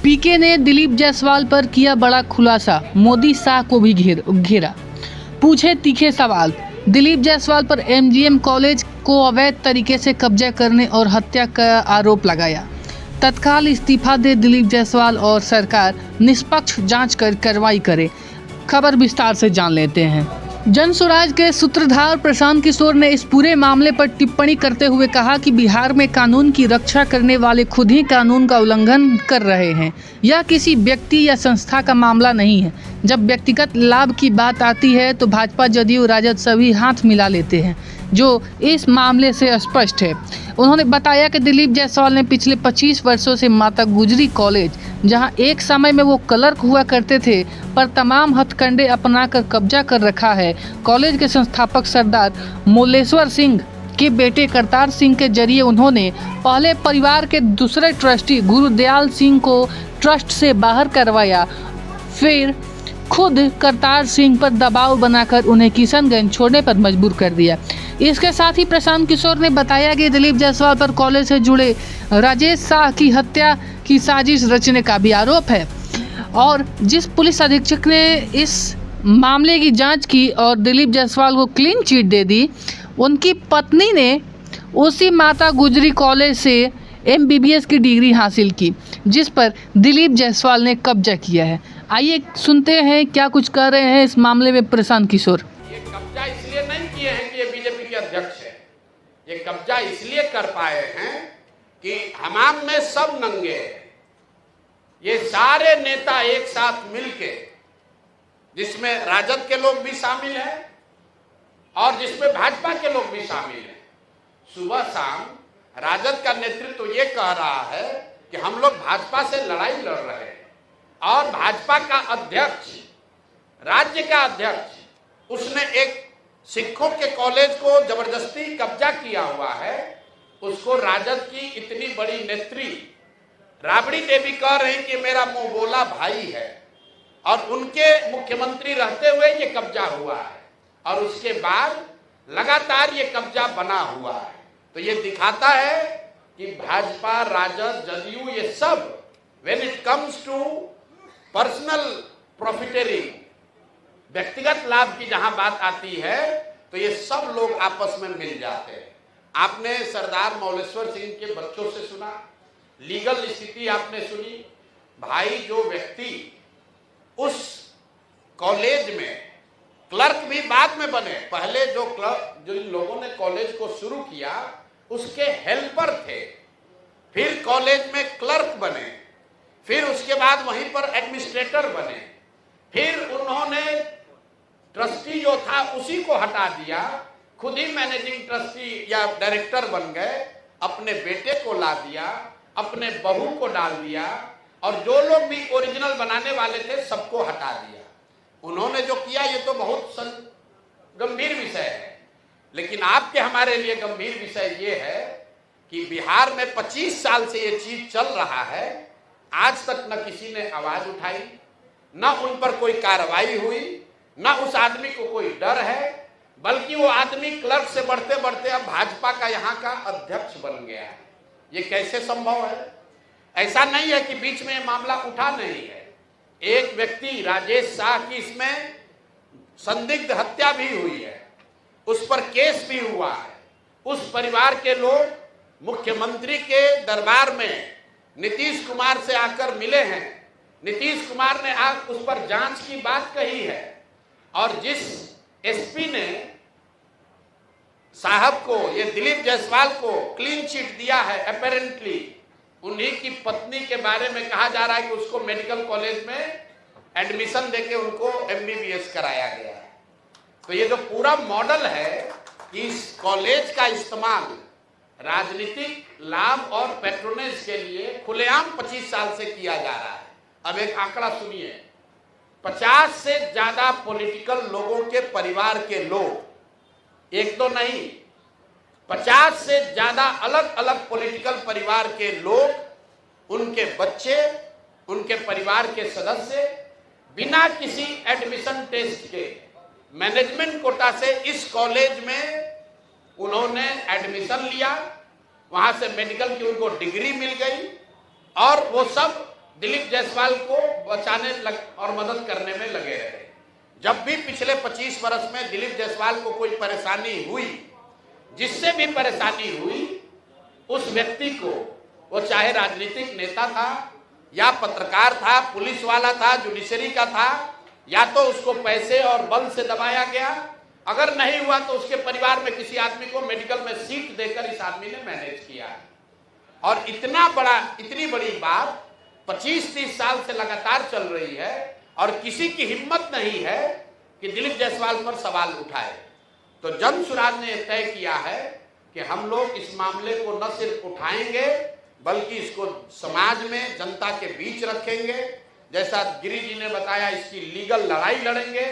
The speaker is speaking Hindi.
पीके ने दिलीप जायसवाल पर किया बड़ा खुलासा, मोदी शाह को भी घेरा। पूछे तीखे सवाल, दिलीप जायसवाल पर एमजीएम कॉलेज को अवैध तरीके से कब्जा करने और हत्या का आरोप लगाया। तत्काल इस्तीफा दे दिलीप जायसवाल और सरकार निष्पक्ष जांच कर कार्रवाई करे। खबर विस्तार से जान लेते हैं। जनसुराज के सूत्रधार प्रशांत किशोर ने इस पूरे मामले पर टिप्पणी करते हुए कहा कि बिहार में कानून की रक्षा करने वाले खुद ही कानून का उल्लंघन कर रहे हैं। यह किसी व्यक्ति या संस्था का मामला नहीं है। जब व्यक्तिगत लाभ की बात आती है तो भाजपा, जदयू, राजद सभी हाथ मिला लेते हैं, जो इस मामले से स्पष्ट है। उन्होंने बताया कि दिलीप जायसवाल ने पिछले 25 वर्षों से माता गुजरी कॉलेज, जहां एक समय में वो क्लर्क हुआ करते थे, पर तमाम हथकंडे अपनाकर कब्जा कर रखा है। कॉलेज के संस्थापक सरदार मोलेश्वर सिंह के बेटे करतार सिंह के जरिए उन्होंने पहले परिवार के दूसरे ट्रस्टी गुरुदयाल सिंह को ट्रस्ट से बाहर करवाया, फिर खुद करतार सिंह पर दबाव बनाकर उन्हें किशनगंज छोड़ने पर मजबूर कर दिया। इसके साथ ही प्रशांत किशोर ने बताया कि दिलीप जायसवाल पर कॉलेज से जुड़े राजेश शाह की हत्या की साजिश रचने का भी आरोप है और जिस पुलिस अधीक्षक ने इस मामले की जांच की और दिलीप जायसवाल को क्लीन चिट दे दी, उनकी पत्नी ने उसी माता गुजरी कॉलेज से MBBS की डिग्री हासिल की, जिस पर दिलीप जायसवाल ने कब्जा किया है। आइए सुनते हैं क्या कुछ कर रहे हैं इस मामले में प्रशांत किशोर। ये कब्जा इसलिए नहीं किए हैं कि ये बीजेपी के अध्यक्ष है। ये कब्जा इसलिए कर पाए हैं कि हमाम में सब नंगे हैं। ये सारे नेता एक साथ मिलके, जिसमें राजद के लोग भी शामिल हैं और जिसमें भाजपा के लोग भी शामिल हैं। सुबह शाम राजद का नेतृत्व ये कह रहा है कि हम लोग भाजपा से लड़ाई लड़ रहे हैं और भाजपा का अध्यक्ष, राज्य का अध्यक्ष, उसने एक सिखों के कॉलेज को जबरदस्ती कब्जा किया हुआ है। उसको राजद की इतनी बड़ी नेत्री राबड़ी देवी कह रही कि मेरा मुंह बोला भाई है और उनके मुख्यमंत्री रहते हुए ये कब्जा हुआ है और उसके बाद लगातार ये कब्जा बना हुआ है। तो ये दिखाता है कि भाजपा, राजद, जदयू, ये सब when it comes to personal profiteering, व्यक्तिगत लाभ की जहां बात आती है तो ये सब लोग आपस में मिल जाते हैं। आपने सरदार मोलेश्वर सिंह के बच्चों से सुना, लीगल स्थिति आपने सुनी। भाई, जो व्यक्ति उस कॉलेज में क्लर्क भी बाद में बने, पहले जो इन लोगों ने कॉलेज को शुरू किया उसके हेल्पर थे, फिर कॉलेज में क्लर्क बने, फिर उसके बाद वहीं पर एडमिनिस्ट्रेटर बने, फिर उन्होंने ट्रस्टी जो था उसी को हटा दिया, खुद ही मैनेजिंग ट्रस्टी या डायरेक्टर बन गए, अपने बेटे को ला दिया, अपने बहू को डाल दिया और जो लोग भी ओरिजिनल बनाने वाले थे सबको हटा दिया। उन्होंने जो किया ये तो बहुत गंभीर विषय है, लेकिन आपके हमारे लिए गंभीर विषय ये है कि बिहार में 25 साल से ये चीज चल रहा है, आज तक न किसी ने आवाज उठाई, न उन पर कोई कार्रवाई हुई, न उस आदमी को कोई डर है, बल्कि वो आदमी क्लर्क से बढ़ते बढ़ते अब भाजपा का यहाँ का अध्यक्ष बन गया है। ये कैसे संभव है? ऐसा नहीं है कि बीच में मामला उठा नहीं है। एक व्यक्ति राजेश शाह की इसमें संदिग्ध हत्या भी हुई है, उस पर केस भी हुआ है। उस परिवार के लोग मुख्यमंत्री के दरबार में नीतीश कुमार से आकर मिले हैं। नीतीश कुमार ने उस पर जांच की बात कही है और जिस एसपी ने साहब को, ये दिलीप जायसवाल को क्लीन चिट दिया है, अपेरेंटली उन्हीं की पत्नी के बारे में कहा जा रहा है कि उसको मेडिकल कॉलेज में एडमिशन देके उनको MBBS कराया गया है। तो ये जो पूरा मॉडल है कि इस कॉलेज का इस्तेमाल राजनीतिक लाभ और पैट्रोनेज के लिए खुलेआम 25 साल से किया जा रहा है। अब एक आंकड़ा सुनिए, 50 से ज्यादा पॉलिटिकल लोगों के परिवार के लोग, एक तो नहीं, 50 से ज्यादा अलग अलग पॉलिटिकल परिवार के लोग, उनके बच्चे, उनके परिवार के सदस्य बिना किसी एडमिशन टेस्ट के मैनेजमेंट कोटा से इस कॉलेज में उन्होंने एडमिशन लिया, वहां से मेडिकल की उनको डिग्री मिल गई और वो सब दिलीप जायसवाल को बचाने और मदद करने में लगे रहे। जब भी पिछले 25 वर्ष में दिलीप जायसवाल को कोई परेशानी हुई, जिससे भी परेशानी हुई, उस व्यक्ति को, वो चाहे राजनीतिक नेता था या पत्रकार था, पुलिस वाला था, जुडिशरी का था, या तो उसको पैसे और बल से दबाया गया, अगर नहीं हुआ तो उसके परिवार में किसी आदमी को मेडिकल में सीट देकर इस आदमी ने मैनेज किया। और इतनी बड़ी बात 25-30 साल से लगातार चल रही है और किसी की हिम्मत नहीं है कि दिलीप जायसवाल पर सवाल उठाए। तो जन सुराज ने तय किया है कि हम लोग इस मामले को न सिर्फ उठाएंगे बल्कि इसको समाज में, जनता के बीच रखेंगे। जैसा गिरी जी ने बताया, इसकी लीगल लड़ाई लड़ेंगे।